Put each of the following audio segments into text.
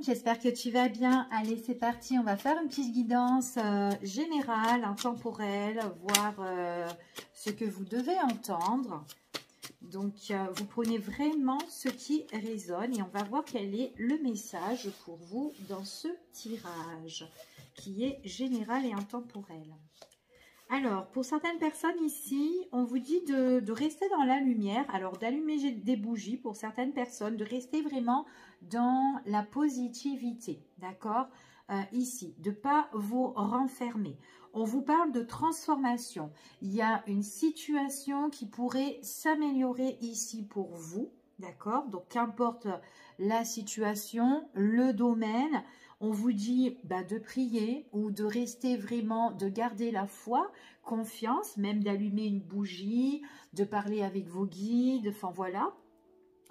j'espère que tu vas bien. Allez, c'est parti, on va faire une petite guidance générale, intemporelle, voir ce que vous devez entendre. Donc, vous prenez vraiment ce qui résonne et on va voir quel est le message pour vous dans ce tirage qui est général et intemporel. Alors, pour certaines personnes ici, on vous dit de rester dans la lumière. Alors, d'allumer des bougies pour certaines personnes, de rester vraiment dans la positivité, d'accord? Ici, de ne pas vous renfermer. On vous parle de transformation. Il y a une situation qui pourrait s'améliorer ici pour vous, d'accord? Donc, qu'importe la situation, le domaine, on vous dit de prier ou de rester vraiment, de garder la foi, confiance, même d'allumer une bougie, de parler avec vos guides, enfin voilà.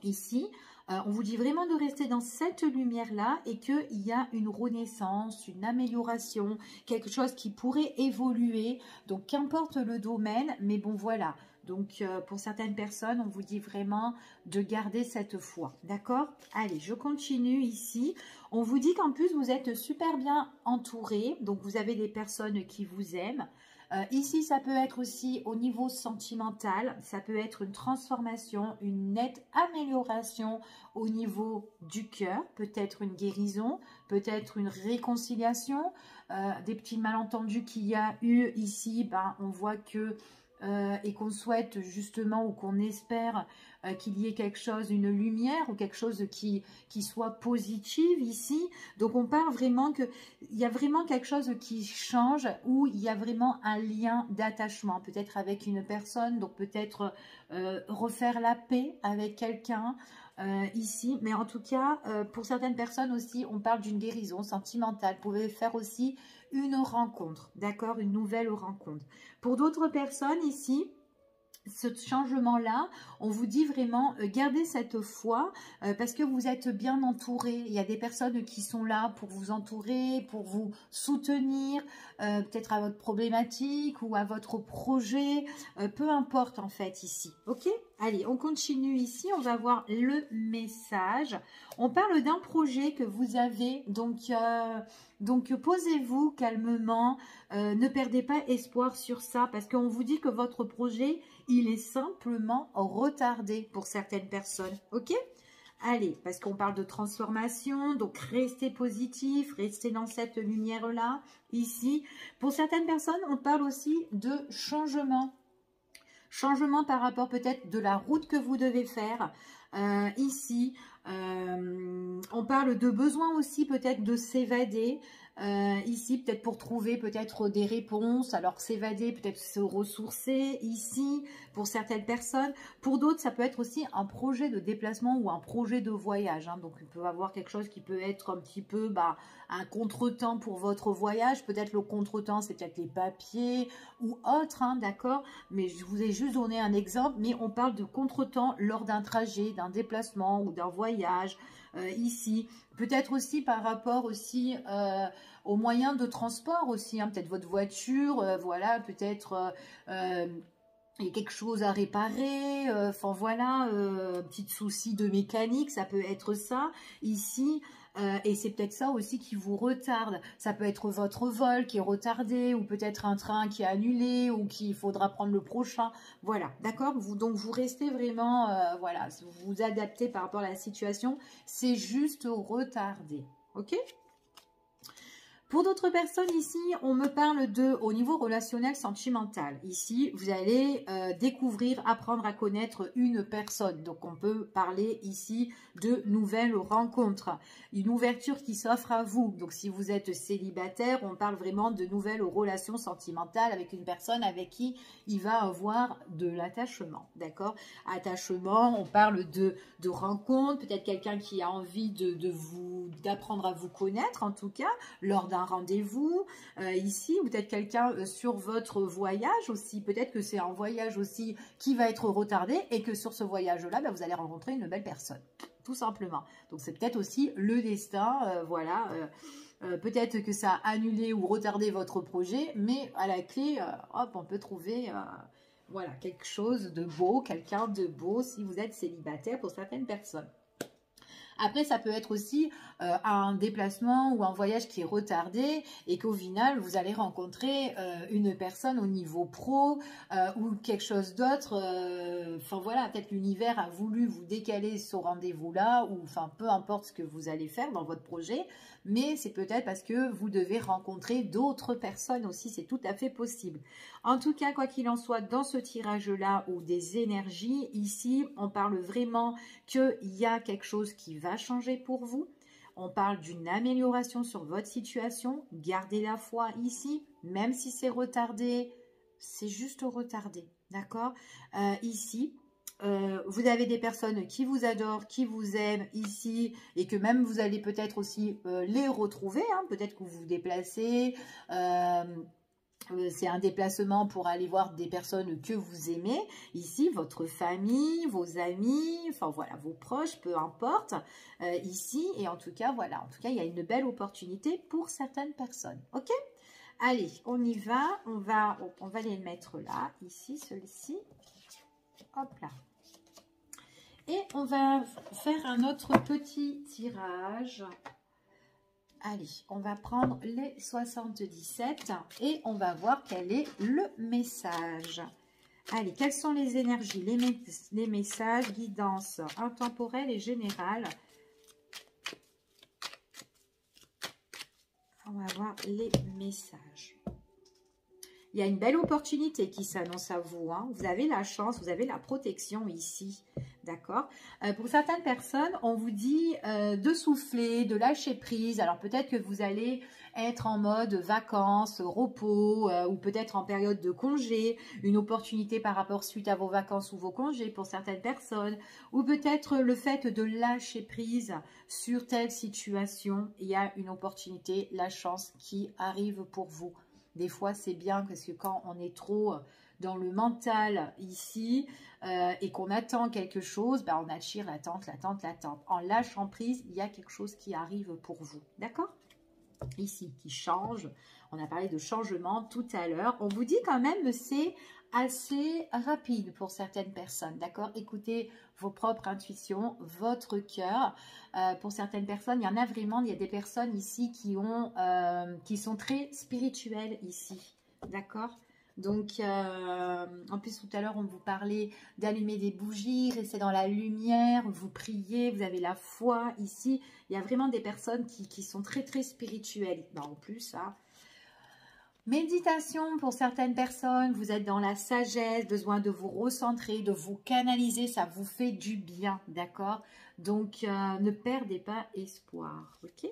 Ici, on vous dit vraiment de rester dans cette lumière-là et qu'il y a une renaissance, une amélioration, quelque chose qui pourrait évoluer. Donc, qu'importe le domaine, mais bon, voilà. Donc, pour certaines personnes, on vous dit vraiment de garder cette foi. D'accord? Allez, je continue ici. On vous dit qu'en plus, vous êtes super bien entouré. Donc, vous avez des personnes qui vous aiment. Ici, ça peut être aussi au niveau sentimental, ça peut être une transformation, une nette amélioration au niveau du cœur, peut-être une guérison, peut-être une réconciliation, des petits malentendus qu'il y a eu ici, on voit que et qu'on souhaite justement ou qu'on espère qu'il y ait quelque chose, une lumière ou quelque chose qui soit positive ici. Donc on parle vraiment qu'il y a vraiment quelque chose qui change, où il y a vraiment un lien d'attachement, peut-être avec une personne, donc peut-être refaire la paix avec quelqu'un ici. Mais en tout cas, pour certaines personnes aussi, on parle d'une guérison sentimentale. Vous pouvez faire aussi une rencontre, d'accord, une nouvelle rencontre. Pour d'autres personnes ici, ce changement-là, on vous dit vraiment, gardez cette foi parce que vous êtes bien entouré. Il y a des personnes qui sont là pour vous entourer, pour vous soutenir, peut-être à votre problématique ou à votre projet, peu importe en fait ici. Ok? Allez, on continue ici, on va voir le message. On parle d'un projet que vous avez, donc posez-vous calmement, ne perdez pas espoir sur ça parce qu'on vous dit que votre projet, il est simplement retardé pour certaines personnes, ok? Allez, parce qu'on parle de transformation, donc restez positif, restez dans cette lumière-là, ici. Pour certaines personnes, on parle aussi de changement. Changement par rapport peut-être de la route que vous devez faire. Ici, on parle de besoin aussi peut-être de s'évader. Ici, peut-être pour trouver peut-être des réponses, alors s'évader, peut-être se ressourcer ici pour certaines personnes. Pour d'autres, ça peut être aussi un projet de déplacement ou un projet de voyage. Donc, il peut y avoir quelque chose qui peut être un petit peu un contretemps pour votre voyage. Peut-être le contretemps, c'est peut-être les papiers ou autre, d'accord? Mais je vous ai juste donné un exemple, mais on parle de contretemps lors d'un trajet, d'un déplacement ou d'un voyage ici. Peut-être aussi par rapport aussi aux moyens de transport aussi, peut-être votre voiture, voilà, peut-être il y a quelque chose à réparer, enfin voilà, petit souci de mécanique, ça peut être ça ici. Et c'est peut-être ça aussi qui vous retarde. Ça peut être votre vol qui est retardé ou peut-être un train qui est annulé ou qu'il faudra prendre le prochain. Voilà, d'accord? Donc, vous restez vraiment, voilà, vous vous adaptez par rapport à la situation. C'est juste retardé, ok? Pour d'autres personnes ici, on me parle au niveau relationnel sentimental. Ici, vous allez découvrir, apprendre à connaître une personne. Donc, on peut parler ici de nouvelles rencontres. Une ouverture qui s'offre à vous. Donc, si vous êtes célibataire, on parle vraiment de nouvelles relations sentimentales avec une personne avec qui il va avoir de l'attachement. D'accord? Attachement, on parle de rencontres. Peut-être quelqu'un qui a envie d'apprendre à vous connaître, en tout cas, lors d'un rendez-vous ici, ou peut-être quelqu'un sur votre voyage aussi, peut-être que c'est un voyage aussi qui va être retardé et que sur ce voyage-là, vous allez rencontrer une belle personne, tout simplement. Donc c'est peut-être aussi le destin, voilà, peut-être que ça a annulé ou retardé votre projet, mais à la clé, hop, on peut trouver voilà, quelque chose de beau, quelqu'un de beau si vous êtes célibataire pour certaines personnes. Après, ça peut être aussi un déplacement ou un voyage qui est retardé et qu'au final, vous allez rencontrer une personne au niveau pro ou quelque chose d'autre. Enfin voilà, peut-être l'univers a voulu vous décaler ce rendez-vous-là ou enfin peu importe ce que vous allez faire dans votre projet, mais c'est peut-être parce que vous devez rencontrer d'autres personnes aussi, c'est tout à fait possible. En tout cas, quoi qu'il en soit, dans ce tirage-là ou des énergies, ici, on parle vraiment qu'il y a quelque chose qui va changer pour vous. On parle d'une amélioration sur votre situation. Gardez la foi ici, même si c'est retardé, c'est juste retardé, d'accord? Ici, vous avez des personnes qui vous adorent, qui vous aiment ici et que même vous allez peut-être aussi les retrouver, hein, peut-être que vous vous déplacez, c'est un déplacement pour aller voir des personnes que vous aimez, ici votre famille, vos amis, enfin voilà, vos proches, peu importe, ici, et en tout cas, voilà, en tout cas, il y a une belle opportunité pour certaines personnes, ok? Allez, on y va, on va les mettre là, ici, celui-ci, hop là. Et on va faire un autre petit tirage. Allez, on va prendre les 77 et on va voir quel est le message. Allez, quelles sont les énergies, les messages, guidance intemporelle et générale. On va voir les messages. Il y a une belle opportunité qui s'annonce à vous, hein. Vous avez la chance, vous avez la protection ici, d'accord? Pour certaines personnes, on vous dit de souffler, de lâcher prise. Alors peut-être que vous allez être en mode vacances, repos, ou peut-être en période de congé, une opportunité par rapport suite à vos vacances ou vos congés pour certaines personnes, ou peut-être le fait de lâcher prise sur telle situation. Il y a une opportunité, la chance qui arrive pour vous. Des fois, c'est bien parce que quand on est trop dans le mental ici et qu'on attend quelque chose, ben, on attire l'attente, l'attente, l'attente. En lâchant prise, il y a quelque chose qui arrive pour vous. D'accord? Ici, qui change. On a parlé de changement tout à l'heure. On vous dit quand même que c'est assez rapide pour certaines personnes. D'accord? Écoutez vos propres intuitions, votre cœur. Pour certaines personnes, il y en a vraiment, il y a des personnes ici qui sont très spirituelles ici. D'accord? Donc, en plus, tout à l'heure, on vous parlait d'allumer des bougies, rester dans la lumière, vous priez, vous avez la foi ici. Il y a vraiment des personnes qui sont très, très spirituelles. Ben, en plus, hein. Méditation pour certaines personnes, vous êtes dans la sagesse, besoin de vous recentrer, de vous canaliser, ça vous fait du bien, d'accord? Donc, ne perdez pas espoir, ok?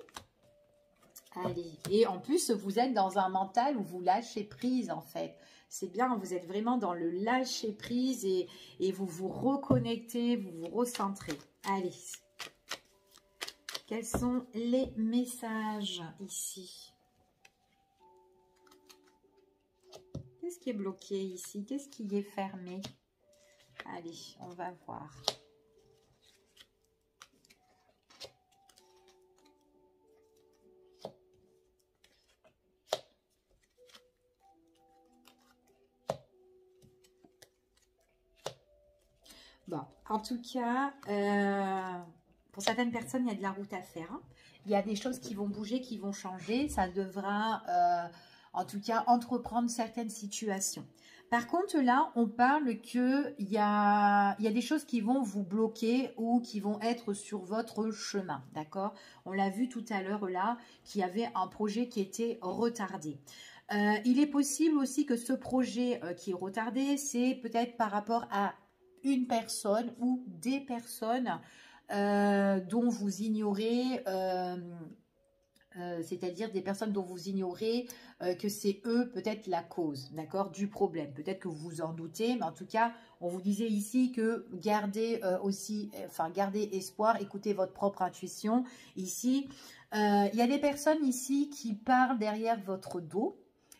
Allez, et en plus, vous êtes dans un mental où vous lâchez prise, en fait. C'est bien, vous êtes vraiment dans le lâcher prise et vous vous reconnectez, vous vous recentrez. Allez, quels sont les messages ici? Qu'est-ce qui est bloqué ici? Qu'est-ce qui est fermé? Allez, on va voir. Bon, en tout cas, pour certaines personnes, il y a de la route à faire, hein. Il y a des choses qui vont bouger, qui vont changer. Ça devra, en tout cas, entreprendre certaines situations. Par contre, là, on parle qu'il y a des choses qui vont vous bloquer ou qui vont être sur votre chemin, d'accord? On l'a vu tout à l'heure là, qu'il y avait un projet qui était retardé. Il est possible aussi que ce projet qui est retardé, c'est peut-être par rapport à une personne ou des personnes dont vous ignorez, c'est-à-dire des personnes dont vous ignorez que c'est eux peut-être la cause, d'accord, du problème. Peut-être que vous vous en doutez, mais en tout cas, on vous disait ici que gardez gardez espoir, écoutez votre propre intuition. Ici, il y a des personnes ici qui parlent derrière votre dos,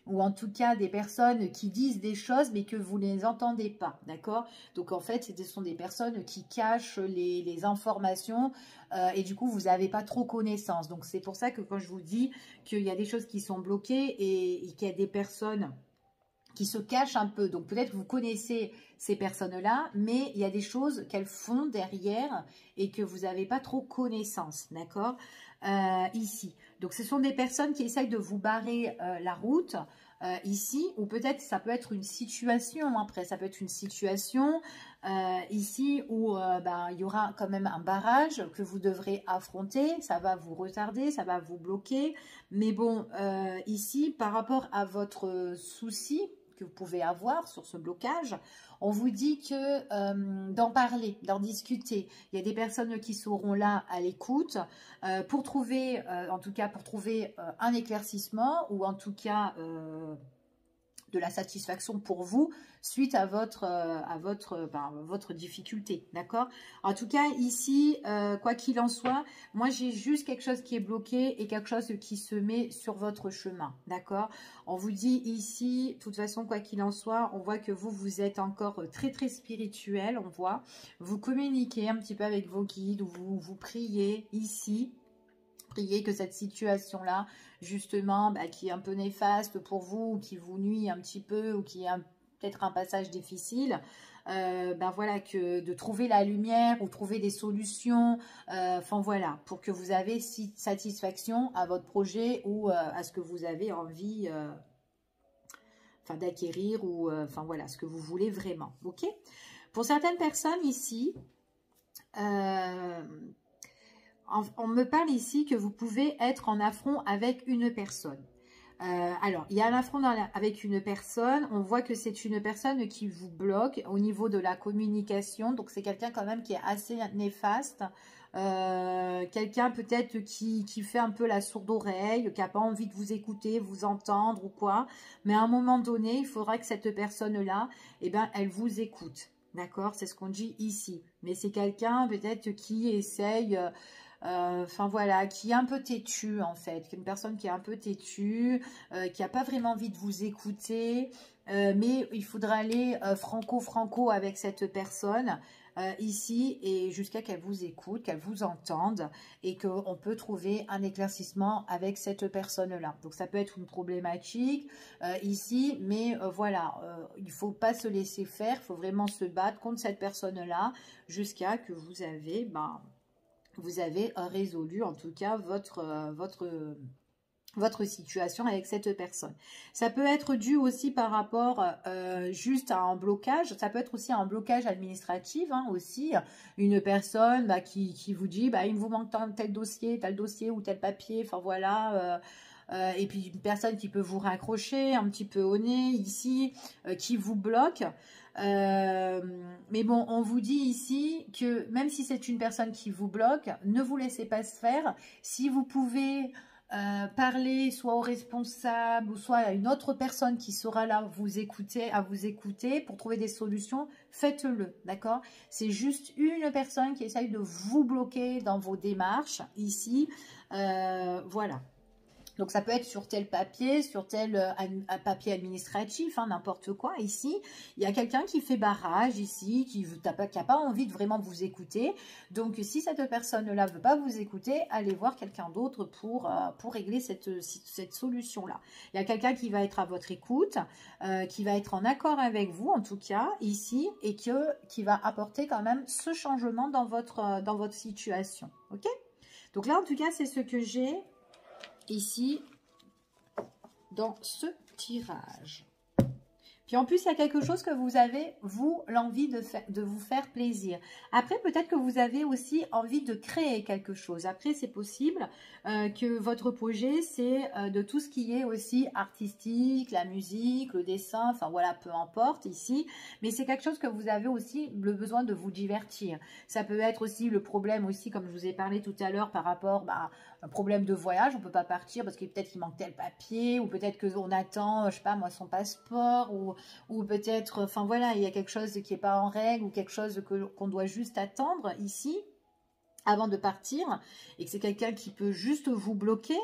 ou en tout cas des personnes qui disent des choses mais que vous ne les entendez pas, d'accord? Donc en fait, ce sont des personnes qui cachent les informations et du coup, vous n'avez pas trop connaissance. Donc c'est pour ça que quand je vous dis qu'il y a des choses qui sont bloquées et qu'il y a des personnes qui se cachent un peu. Donc peut-être que vous connaissez ces personnes-là, mais il y a des choses qu'elles font derrière et que vous n'avez pas trop connaissance, d'accord, ici. Donc ce sont des personnes qui essayent de vous barrer la route, ici, ou peut-être ça peut être une situation, après ça peut être une situation ici où il y aura quand même un barrage que vous devrez affronter, ça va vous retarder, ça va vous bloquer, mais bon, ici par rapport à votre souci que vous pouvez avoir sur ce blocage, on vous dit que d'en parler, d'en discuter. Il y a des personnes qui seront là à l'écoute pour trouver, en tout cas pour trouver un éclaircissement ou en tout cas de la satisfaction pour vous suite à votre difficulté, d'accord. En tout cas ici, quoi qu'il en soit, moi j'ai juste quelque chose qui est bloqué et quelque chose qui se met sur votre chemin, d'accord. On vous dit ici, de toute façon, quoi qu'il en soit, on voit que vous êtes encore très très spirituel, on voit, vous communiquez un petit peu avec vos guides, ou vous priez ici, priez que cette situation-là, justement, qui est un peu néfaste pour vous, ou qui vous nuit un petit peu, ou qui est peut-être un passage difficile, voilà, que de trouver la lumière ou trouver des solutions, enfin voilà, pour que vous avez satisfaction à votre projet ou à ce que vous avez envie d'acquérir, ou enfin voilà, ce que vous voulez vraiment, ok. Pour certaines personnes ici, on me parle ici que vous pouvez être en affront avec une personne. Alors, il y a un affront avec une personne. On voit que c'est une personne qui vous bloque au niveau de la communication. Donc, c'est quelqu'un quand même qui est assez néfaste. Quelqu'un peut-être qui fait un peu la sourde oreille, qui n'a pas envie de vous écouter, vous entendre ou quoi. Mais à un moment donné, il faudra que cette personne-là, elle vous écoute. D'accord? C'est ce qu'on dit ici. Mais c'est quelqu'un peut-être qui essaye... enfin voilà, qui est un peu têtu en fait, une personne qui est un peu têtue, qui n'a pas vraiment envie de vous écouter, mais il faudra aller franco avec cette personne ici, et jusqu'à qu'elle vous écoute, qu'elle vous entende, et qu'on peut trouver un éclaircissement avec cette personne-là. Donc ça peut être une problématique ici, mais voilà, il ne faut pas se laisser faire, il faut vraiment se battre contre cette personne-là jusqu'à que vous avez... vous avez résolu en tout cas votre situation avec cette personne. Ça peut être dû aussi par rapport juste à un blocage. Ça peut être aussi un blocage administratif, hein, aussi. Une personne qui vous dit, il vous manque tel dossier ou tel papier. Enfin voilà. Et puis une personne qui peut vous raccrocher un petit peu au nez ici, qui vous bloque. Mais bon, on vous dit ici que même si c'est une personne qui vous bloque, ne vous laissez pas se faire. Si vous pouvez parler soit au responsable ou soit à une autre personne qui sera là à vous écouter pour trouver des solutions, faites-le, d'accord? C'est juste une personne qui essaye de vous bloquer dans vos démarches ici, voilà. Donc, ça peut être sur tel papier, sur tel papier administratif, hein, n'importe quoi. Ici, il y a quelqu'un qui fait barrage ici, qui n'a pas envie de vraiment vous écouter. Donc, si cette personne-là ne veut pas vous écouter, allez voir quelqu'un d'autre pour régler cette solution-là. Il y a quelqu'un qui va être à votre écoute, qui va être en accord avec vous, en tout cas, ici, et qui va apporter quand même ce changement dans votre situation. Ok? Donc là, en tout cas, c'est ce que j'ai ici dans ce tirage. Puis en plus, il y a quelque chose que vous avez, vous, l'envie de vous faire plaisir. Après, peut-être que vous avez aussi envie de créer quelque chose. Après, c'est possible que votre projet, c'est de tout ce qui est aussi artistique, la musique, le dessin, enfin voilà, peu importe ici. Mais c'est quelque chose que vous avez aussi le besoin de vous divertir. Ça peut être aussi le problème aussi, comme je vous ai parlé tout à l'heure, par rapport à un problème de voyage. On ne peut pas partir parce que peut-être qu'il manque tel papier, ou peut-être qu'on attend, je sais pas moi, son passeport, ou peut-être, enfin voilà, il y a quelque chose qui n'est pas en règle, ou quelque chose qu'on doit juste attendre ici. avant de partir, et que c'est quelqu'un qui peut juste vous bloquer.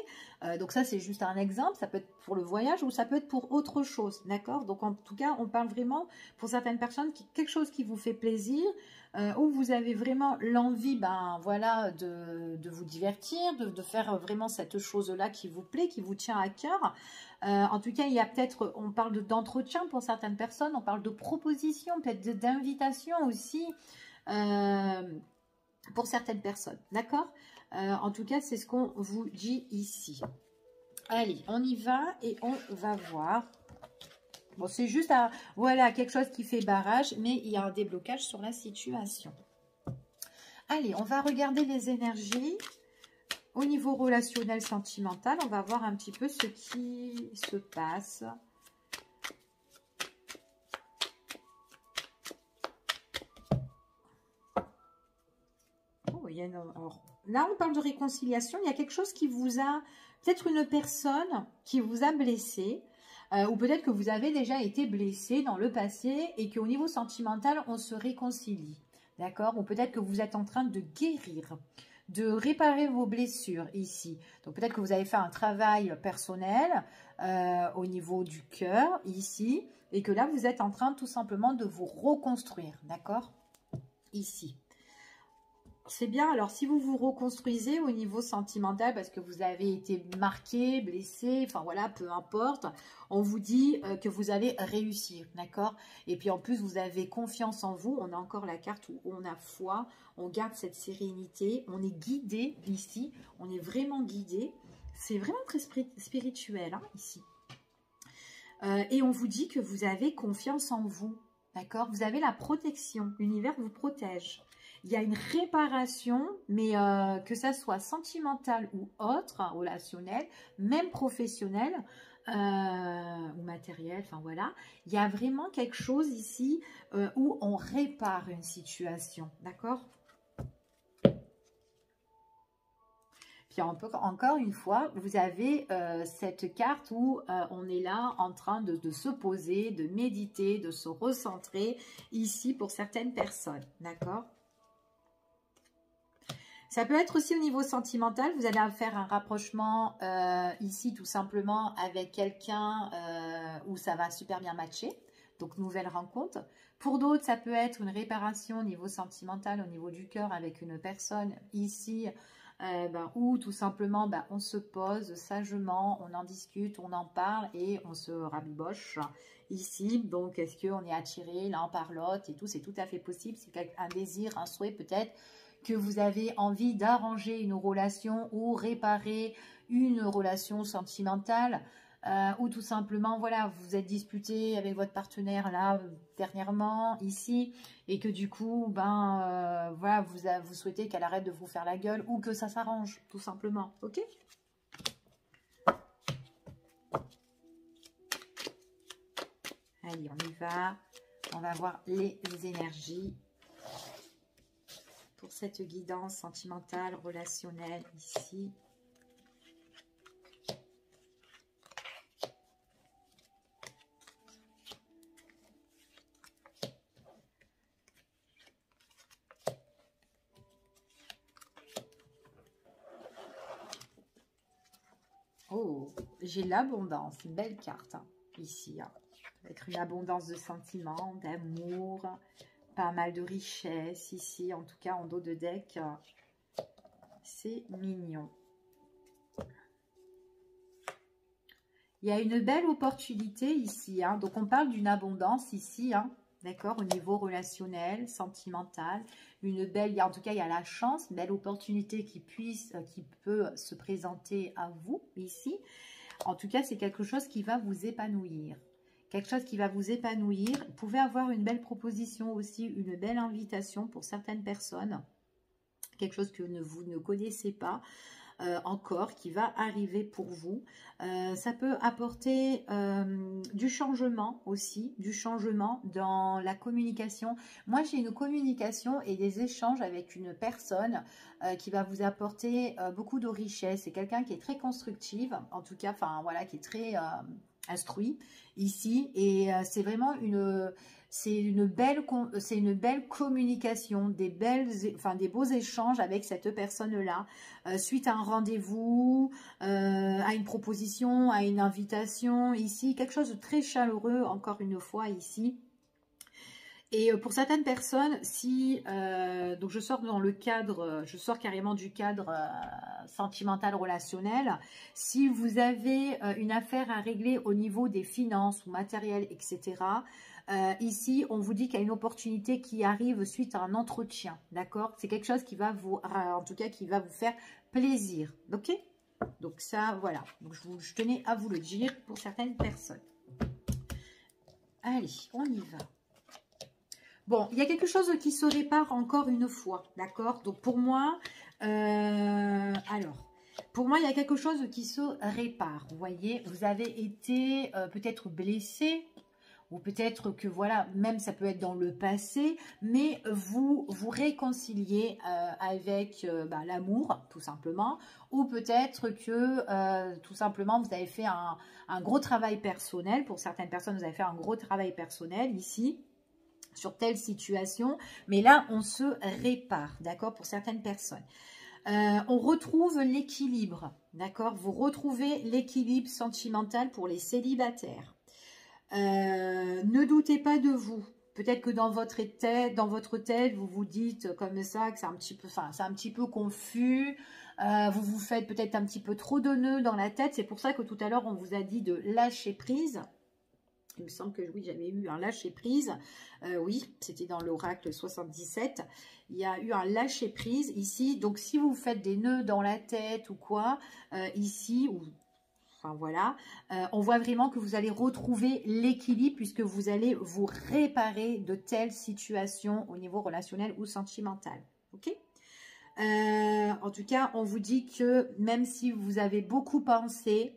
Donc ça, c'est juste un exemple. Ça peut être pour le voyage ou ça peut être pour autre chose, d'accord? Donc en tout cas, on parle vraiment pour certaines personnes quelque chose qui vous fait plaisir, où vous avez vraiment l'envie, ben voilà, de vous divertir, de faire vraiment cette chose-là qui vous plaît, qui vous tient à cœur. En tout cas, il y a peut-être, on parle d'entretien pour certaines personnes, on parle de propositions, peut-être d'invitation aussi. Pour certaines personnes, d'accord? En tout cas, c'est ce qu'on vous dit ici. Allez, on y va et on va voir. Bon, c'est juste voilà, quelque chose qui fait barrage, mais il y a un déblocage sur la situation. Allez, on va regarder les énergies. Au niveau relationnel, sentimental, on va voir un petit peu ce qui se passe. Alors, là, on parle de réconciliation. Il y a quelque chose qui vous a... Peut-être une personne qui vous a blessé. Ou peut-être que vous avez déjà été blessé dans le passé. Et qu'au niveau sentimental, on se réconcilie. D'accord? Ou peut-être que vous êtes en train de guérir. De réparer vos blessures ici. Donc peut-être que vous avez fait un travail personnel. Au niveau du cœur ici. Et que là, vous êtes en train tout simplement de vous reconstruire. D'accord? Ici. C'est bien, alors si vous vous reconstruisez au niveau sentimental parce que vous avez été marqué, blessé, enfin voilà, peu importe, on vous dit que vous allez réussir, d'accord? Et puis en plus, vous avez confiance en vous, on a encore la carte où on a foi, on garde cette sérénité, on est guidé ici, on est vraiment guidé, c'est vraiment très spirituel hein, ici. Et on vous dit que vous avez confiance en vous, d'accord? Vous avez la protection, l'univers vous protège. Il y a une réparation, mais que ça soit sentimental ou autre, hein, relationnel, même professionnel ou matériel, enfin voilà. Il y a vraiment quelque chose ici où on répare une situation, d'accord? Puis encore une fois, vous avez cette carte où on est là en train de se poser, de méditer, de se recentrer ici pour certaines personnes, d'accord? Ça peut être aussi au niveau sentimental, vous allez faire un rapprochement ici tout simplement avec quelqu'un où ça va super bien matcher. Donc, nouvelle rencontre. Pour d'autres, ça peut être une réparation au niveau sentimental, au niveau du cœur avec une personne ici où tout simplement on se pose sagement, on en discute, on en parle et on se rabiboche ici. Donc, est-ce qu'on est attiré l'un par l'autre et tout? C'est tout à fait possible. C'est un désir, un souhait peut-être que vous avez envie d'arranger une relation ou réparer une relation sentimentale ou tout simplement, voilà, vous vous êtes disputé avec votre partenaire là, dernièrement, ici, et que du coup, voilà, vous souhaitez qu'elle arrête de vous faire la gueule ou que ça s'arrange, tout simplement, ok? Allez, on y va. On va voir les énergies pour cette guidance sentimentale, relationnelle ici. Oh, j'ai l'abondance, une belle carte hein, ici. Hein. Avec une abondance de sentiments, d'amour, pas mal de richesse ici, en tout cas en dos de deck. C'est mignon. Il y a une belle opportunité ici. Hein. Donc, on parle d'une abondance ici, hein, d'accord, au niveau relationnel, sentimental. Une belle, en tout cas, il y a la chance, une belle opportunité qui peut se présenter à vous ici. En tout cas, c'est quelque chose qui va vous épanouir. Quelque chose qui va vous épanouir. Vous pouvez avoir une belle proposition aussi, une belle invitation pour certaines personnes. Quelque chose que vous ne connaissez pas. Encore qui va arriver pour vous. Ça peut apporter du changement aussi, du changement dans la communication. Moi, j'ai une communication et des échanges avec une personne qui va vous apporter beaucoup de richesse. C'est quelqu'un qui est très constructive, en tout cas, enfin voilà, qui est très instruit ici. Et c'est vraiment c'est une belle communication, des beaux échanges avec cette personne-là, suite à un rendez-vous, à une proposition, à une invitation, ici, quelque chose de très chaleureux, encore une fois, ici. Et pour certaines personnes, si donc je sors dans le cadre, je sors carrément du cadre sentimental relationnel, si vous avez une affaire à régler au niveau des finances ou matériel, etc., ici, on vous dit qu'il y a une opportunité qui arrive suite à un entretien, d'accord? C'est quelque chose qui va vous, en tout cas, qui va vous faire plaisir, ok? Donc ça, voilà. Donc je tenais à vous le dire pour certaines personnes. Allez, on y va. Bon, il y a quelque chose qui se répare encore une fois, d'accord? Donc pour moi, pour moi, il y a quelque chose qui se répare. Vous voyez, vous avez été peut-être blessé, ou peut-être que voilà, même ça peut être dans le passé, mais vous vous réconciliez avec l'amour, tout simplement, ou peut-être que tout simplement vous avez fait un gros travail personnel. Pour certaines personnes, vous avez fait un gros travail personnel ici, sur telle situation, mais là on se répare, d'accord, pour certaines personnes. On retrouve l'équilibre, d'accord, vous retrouvez l'équilibre sentimental pour les célibataires. Ne doutez pas de vous. Peut-être que dans votre tête, vous vous dites comme ça que c'est un petit peu, c'est un petit peu confus. Vous vous faites peut-être un petit peu trop de nœuds dans la tête. C'est pour ça que tout à l'heure on vous a dit de lâcher prise. Il me semble que oui, j'avais eu un lâcher-prise. Oui, c'était dans l'oracle 77. Il y a eu un lâcher-prise ici. Donc, si vous faites des nœuds dans la tête ou quoi, ici, enfin voilà, on voit vraiment que vous allez retrouver l'équilibre puisque vous allez vous réparer de telles situations au niveau relationnel ou sentimental. Ok ? En tout cas, on vous dit que même si vous avez beaucoup pensé,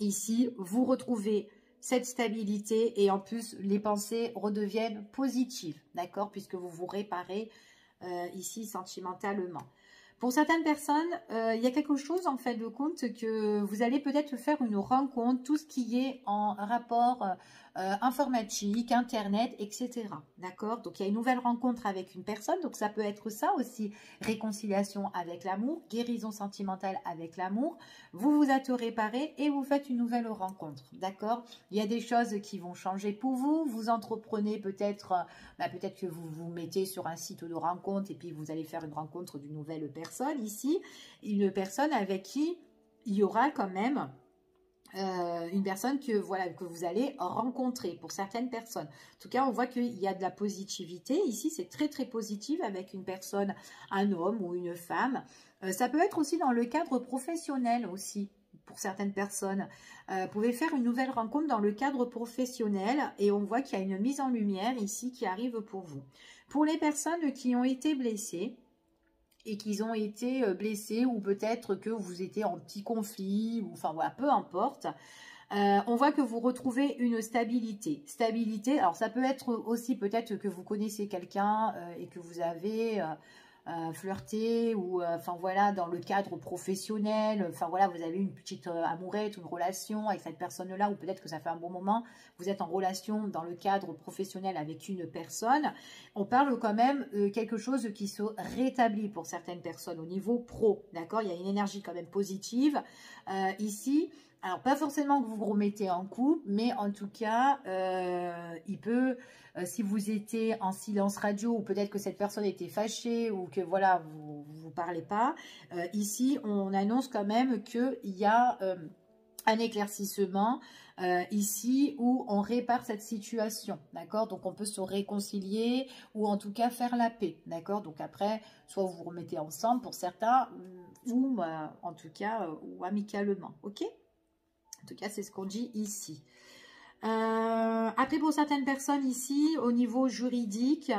ici, vous retrouvez cette stabilité et en plus les pensées redeviennent positives, d'accord, puisque vous vous réparez ici sentimentalement. Pour certaines personnes, il y a quelque chose en fait de compte que vous allez peut-être faire une rencontre, tout ce qui est en rapport informatique, internet, etc. D'accord? Donc il y a une nouvelle rencontre avec une personne, donc ça peut être ça aussi, réconciliation avec l'amour, guérison sentimentale avec l'amour. Vous vous êtes réparé et vous faites une nouvelle rencontre, d'accord? Il y a des choses qui vont changer pour vous, vous entreprenez peut-être, peut-être que vous vous mettez sur un site de rencontre et puis vous allez faire une rencontre d'une nouvelle personne ici, une personne avec qui il y aura quand même une personne que vous allez rencontrer pour certaines personnes. En tout cas, on voit qu'il y a de la positivité. Ici, c'est très, très positif avec une personne, un homme ou une femme. Ça peut être aussi dans le cadre professionnel aussi. Pour certaines personnes, vous pouvez faire une nouvelle rencontre dans le cadre professionnel et on voit qu'il y a une mise en lumière ici qui arrive pour vous. Pour les personnes qui ont été blessées, et qu'ils ont été blessés ou peut-être que vous étiez en petit conflit, ou enfin voilà, peu importe. On voit que vous retrouvez une stabilité. Stabilité, alors ça peut être aussi peut-être que vous connaissez quelqu'un et que vous avez flirté ou enfin voilà, dans le cadre professionnel, enfin voilà, vous avez une petite amourette, une relation avec cette personne-là, ou peut-être que ça fait un bon moment, vous êtes en relation dans le cadre professionnel avec une personne. On parle quand même quelque chose qui se rétablit pour certaines personnes au niveau pro, d'accord? Il y a une énergie quand même positive ici. Alors, pas forcément que vous vous remettez en couple, mais en tout cas, il peut, si vous étiez en silence radio, ou peut-être que cette personne était fâchée, ou que voilà, vous parlez pas, ici, on annonce quand même qu'il y a un éclaircissement ici où on répare cette situation, d'accord? Donc, on peut se réconcilier ou en tout cas faire la paix, d'accord? Donc, après, soit vous vous remettez ensemble pour certains, ou en tout cas, ou amicalement, ok? En tout cas, c'est ce qu'on dit ici. Après, pour certaines personnes ici, au niveau juridique,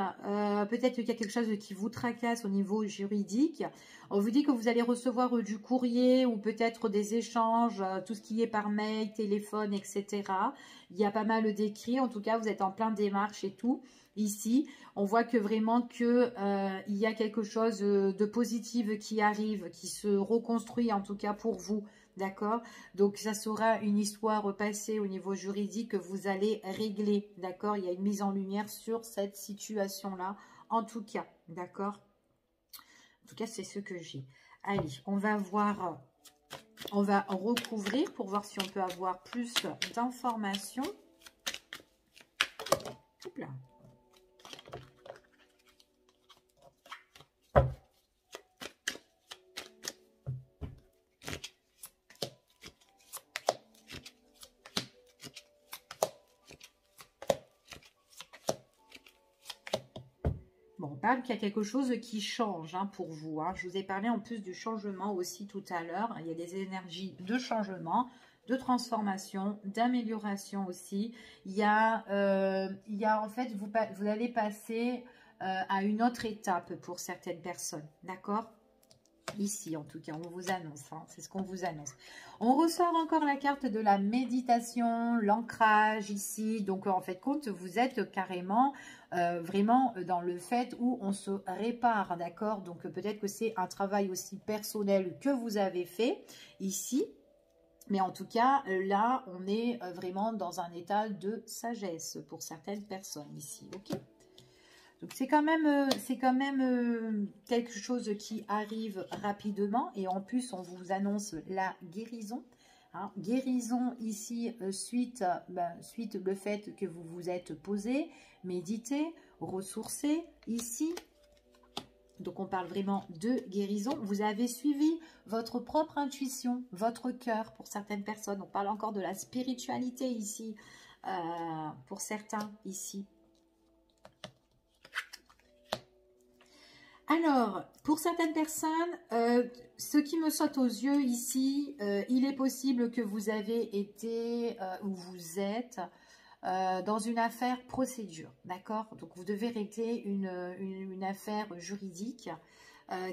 peut-être qu'il y a quelque chose qui vous tracasse au niveau juridique. On vous dit que vous allez recevoir du courrier ou peut-être des échanges, tout ce qui est par mail, téléphone, etc. Il y a pas mal d'écrits. En tout cas, vous êtes en plein démarche et tout. Ici, on voit que vraiment que il y a quelque chose de positif qui arrive, qui se reconstruit en tout cas pour vous d'accord? Donc, ça sera une histoire passée au niveau juridique que vous allez régler, d'accord? Il y a une mise en lumière sur cette situation-là, en tout cas, d'accord? En tout cas, c'est ce que j'ai. Allez, on va voir, on va recouvrir pour voir si on peut avoir plus d'informations. Hop là. Bon, on parle qu'il y a quelque chose qui change hein, pour vous. Hein. Je vous ai parlé en plus du changement aussi tout à l'heure. Il y a des énergies de changement, de transformation, d'amélioration aussi. Il y a en fait, vous allez passer à une autre étape pour certaines personnes. D'accord ? Ici, en tout cas, on vous annonce, hein, c'est ce qu'on vous annonce. On ressort encore la carte de la méditation, l'ancrage ici. Donc, en fait, compte, vous êtes carrément vraiment dans le fait où on se répare, d'accord? Donc, peut-être que c'est un travail aussi personnel que vous avez fait ici. Mais en tout cas, là, on est vraiment dans un état de sagesse pour certaines personnes ici, ok? Donc, c'est quand même quelque chose qui arrive rapidement. Et en plus, on vous annonce la guérison. Hein. Guérison ici, suite le fait que vous vous êtes posé, médité, ressourcé ici. Donc, on parle vraiment de guérison. Vous avez suivi votre propre intuition, votre cœur pour certaines personnes. On parle encore de la spiritualité ici, pour certains ici. Alors, pour certaines personnes, ce qui me saute aux yeux ici, il est possible que vous avez été ou vous êtes dans une affaire procédure, d'accord? Donc, vous devez régler une affaire juridique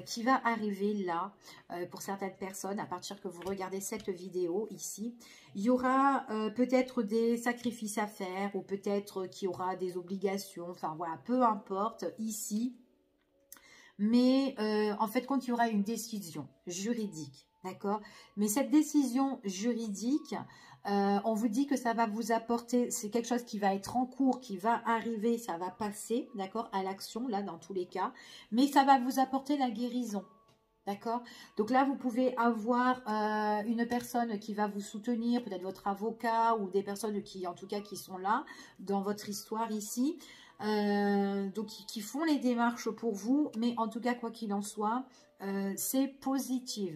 qui va arriver là pour certaines personnes à partir que vous regardez cette vidéo ici. Il y aura peut-être des sacrifices à faire ou peut-être qu'il y aura des obligations, enfin voilà, peu importe ici. Mais en fait, quand il y aura une décision juridique, d'accord? Mais cette décision juridique, on vous dit que ça va vous apporter, c'est quelque chose qui va être en cours, qui va arriver, ça va passer, d'accord, à l'action, là, dans tous les cas. Mais ça va vous apporter la guérison, d'accord? Donc là, vous pouvez avoir une personne qui va vous soutenir, peut-être votre avocat ou des personnes qui, en tout cas, qui sont là dans votre histoire ici. Donc qui font les démarches pour vous, mais en tout cas quoi qu'il en soit, c'est positif,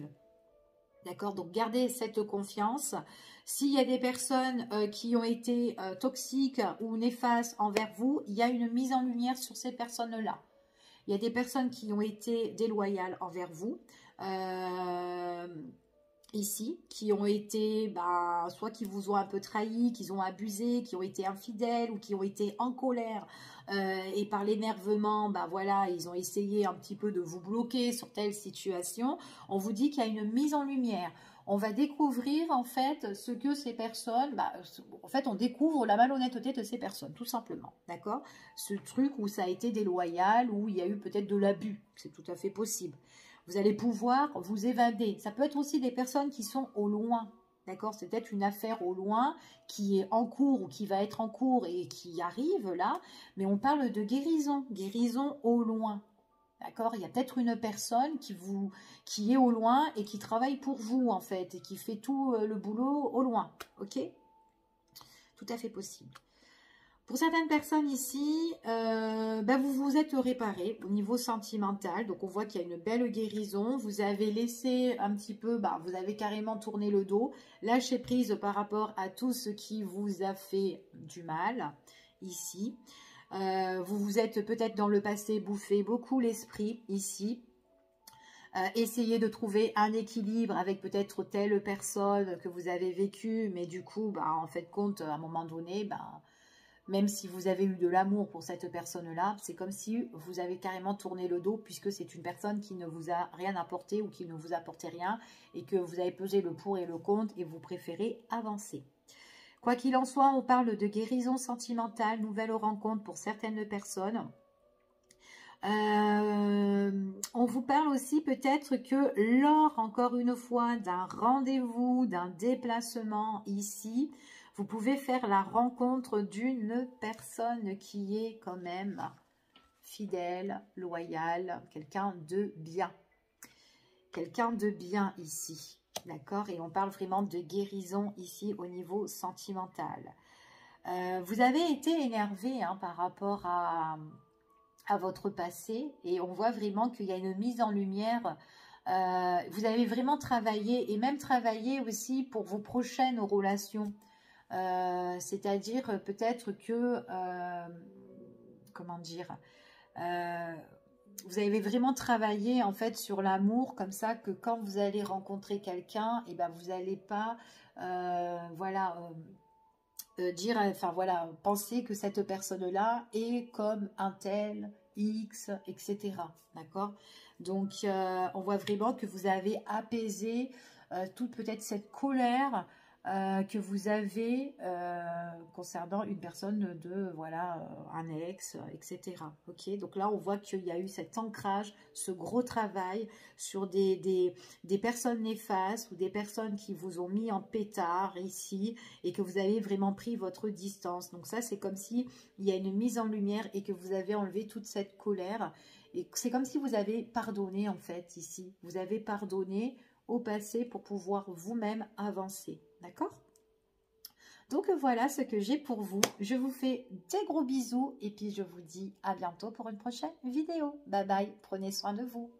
d'accord? Donc gardez cette confiance. S'il y a des personnes qui ont été toxiques ou néfastes envers vous, il y a une mise en lumière sur ces personnes-là. Il y a des personnes qui ont été déloyales envers vous, ici, qui ont été, soit qui vous ont un peu trahi, qui ont abusé, qui ont été infidèles ou qui ont été en colère et par l'énervement, voilà, ils ont essayé un petit peu de vous bloquer sur telle situation. On vous dit qu'il y a une mise en lumière. On va découvrir en fait ce que ces personnes, en fait on découvre la malhonnêteté de ces personnes, tout simplement, d'accord? Ce truc où ça a été déloyal, où il y a eu peut-être de l'abus, c'est tout à fait possible. Vous allez pouvoir vous évader. Ça peut être aussi des personnes qui sont au loin, d'accord? C'est peut-être une affaire au loin qui est en cours ou qui va être en cours et qui arrive là, mais on parle de guérison, guérison au loin. D'accord? Il y a peut-être une personne qui est au loin et qui travaille pour vous, en fait, et qui fait tout le boulot au loin. Ok? Tout à fait possible. Pour certaines personnes ici, vous vous êtes réparé au niveau sentimental. Donc, on voit qu'il y a une belle guérison. Vous avez laissé un petit peu, vous avez carrément tourné le dos. Lâché prise par rapport à tout ce qui vous a fait du mal ici. Vous vous êtes peut-être dans le passé bouffé beaucoup l'esprit ici. Essayez de trouver un équilibre avec peut-être telle personne que vous avez vécue. Mais du coup, en fait, compte, à un moment donné, même si vous avez eu de l'amour pour cette personne-là, c'est comme si vous avez carrément tourné le dos puisque c'est une personne qui ne vous a rien apporté ou qui ne vous apportait rien et que vous avez pesé le pour et le contre et vous préférez avancer. Quoi qu'il en soit, on parle de guérison sentimentale, nouvelle rencontre pour certaines personnes. On vous parle aussi peut-être que lors, encore une fois, d'un rendez-vous, d'un déplacement ici, vous pouvez faire la rencontre d'une personne qui est quand même fidèle, loyale, quelqu'un de bien. Quelqu'un de bien ici, d'accord? Et on parle vraiment de guérison ici au niveau sentimental. Vous avez été énervé hein, par rapport à votre passé et on voit vraiment qu'il y a une mise en lumière. Vous avez vraiment travaillé et même travaillé aussi pour vos prochaines relations. C'est-à-dire peut-être que, comment dire, vous avez vraiment travaillé en fait sur l'amour comme ça que quand vous allez rencontrer quelqu'un, et ben vous n'allez pas, voilà, dire, enfin voilà, penser que cette personne-là est comme un tel, X, etc. D'accord? Donc, on voit vraiment que vous avez apaisé toute peut-être cette colère que vous avez concernant une personne de, voilà, un ex, etc. Ok? Donc là, on voit qu'il y a eu cet ancrage, ce gros travail sur des personnes néfastes ou des personnes qui vous ont mis en pétard ici et que vous avez vraiment pris votre distance. Donc ça, c'est comme si il y a une mise en lumière et que vous avez enlevé toute cette colère. Et c'est comme si vous avez pardonné en fait ici. Vous avez pardonné au passé pour pouvoir vous-même avancer. D'accord? Donc voilà ce que j'ai pour vous. Je vous fais des gros bisous et puis je vous dis à bientôt pour une prochaine vidéo. Bye bye, prenez soin de vous.